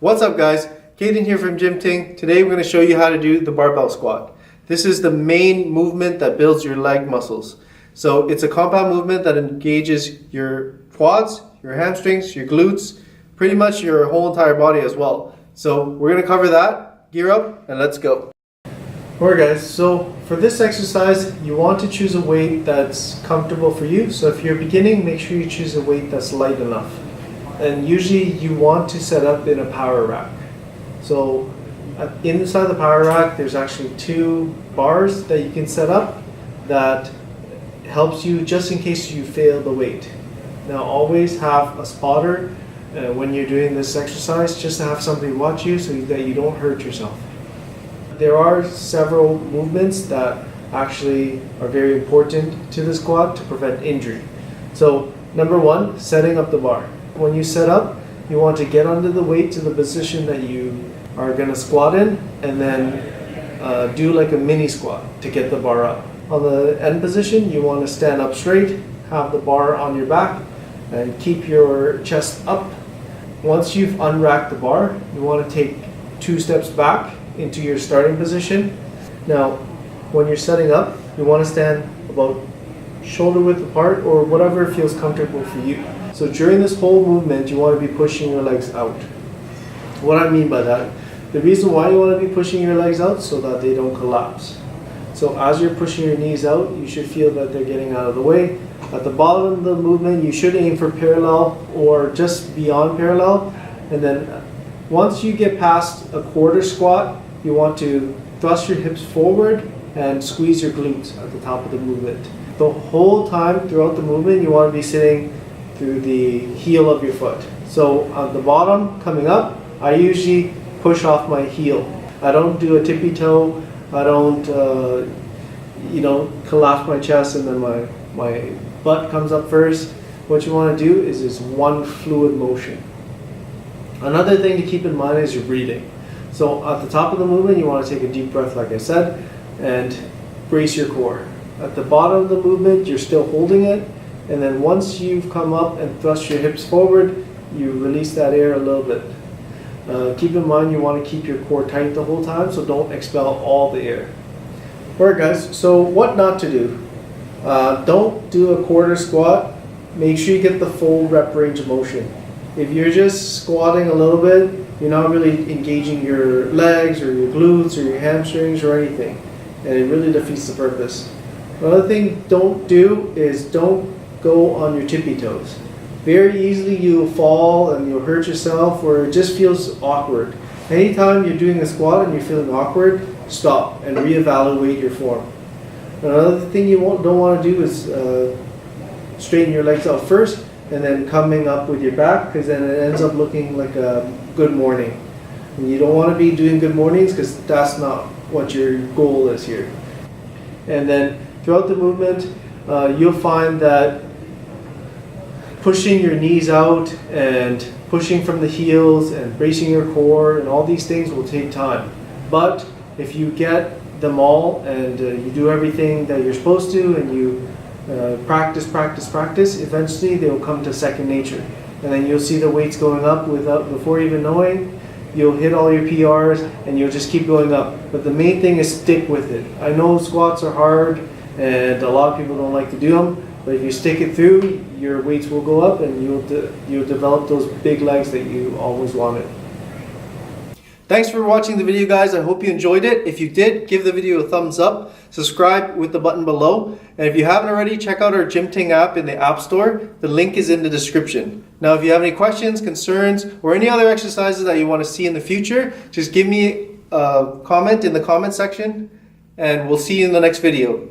What's up guys, Kaydin here from Ting. Today we're going to show you how to do the barbell squat. This is the main movement that builds your leg muscles. So it's a compound movement that engages your quads, your hamstrings, your glutes, pretty much your whole entire body as well. So we're going to cover that, gear up, and let's go. Alright guys, so for this exercise you want to choose a weight that's comfortable for you. So if you're beginning, make sure you choose a weight that's light enough. And usually you want to set up in a power rack. So inside the power rack there's actually 2 bars that you can set up that helps you just in case you fail the weight. Now always have a spotter when you're doing this exercise, just to have somebody watch you so that you don't hurt yourself. There are several movements that actually are very important to the squat to prevent injury. So number 1, setting up the bar. When you set up, you want to get under the weight to the position that you are going to squat in, and then do like a mini squat to get the bar up. On the end position, you want to stand up straight, have the bar on your back, and keep your chest up. Once you've unracked the bar, you want to take 2 steps back into your starting position. Now, when you're setting up, you want to stand about shoulder width apart or whatever feels comfortable for you. So during this whole movement, you want to be pushing your legs out. What I mean by that, the reason why you want to be pushing your legs out so that they don't collapse. So as you're pushing your knees out, you should feel that they're getting out of the way. At the bottom of the movement, you should aim for parallel or just beyond parallel. And then once you get past a quarter squat, you want to thrust your hips forward and squeeze your glutes at the top of the movement. The whole time throughout the movement, you want to be sitting through the heel of your foot. So at the bottom, coming up, I usually push off my heel. I don't do a tippy toe. I don't, collapse my chest and then my butt comes up first. What you want to do is this one fluid motion. Another thing to keep in mind is your breathing. So at the top of the movement, you want to take a deep breath, like I said, and brace your core. At the bottom of the movement, you're still holding it, and then once you've come up and thrust your hips forward, you release that air a little bit. Keep in mind you want to keep your core tight the whole time, so don't expel all the air. Alright guys, so what not to do? Don't do a quarter squat. Make sure you get the full rep range of motion. If you're just squatting a little bit, you're not really engaging your legs or your glutes or your hamstrings or anything, and it really defeats the purpose. Another thing don't do is don't go on your tippy toes. Very easily you'll fall and you'll hurt yourself, or it just feels awkward. Anytime you're doing a squat and you're feeling awkward, stop and reevaluate your form. Another thing you don't want to do is straighten your legs out first and then coming up with your back, because then it ends up looking like a good morning. And you don't want to be doing good mornings because that's not what your goal is here. And then throughout the movement, you'll find that pushing your knees out and pushing from the heels and bracing your core and all these things will take time. But if you get them all and you do everything that you're supposed to and you practice, eventually they will come to second nature. And then you'll see the weights going up before even knowing. You'll hit all your PRs and you'll just keep going up. But the main thing is stick with it. I know squats are hard and a lot of people don't like to do them, but if you stick it through, your weights will go up and you'll develop those big legs that you always wanted. Thanks for watching the video guys. I hope you enjoyed it. If you did, give the video a thumbs up, subscribe with the button below, and if you haven't already, check out our Ting app in the App Store. The link is in the description. Now if you have any questions, concerns, or any other exercises that you want to see in the future, just give me a comment in the comment section, and we'll see you in the next video.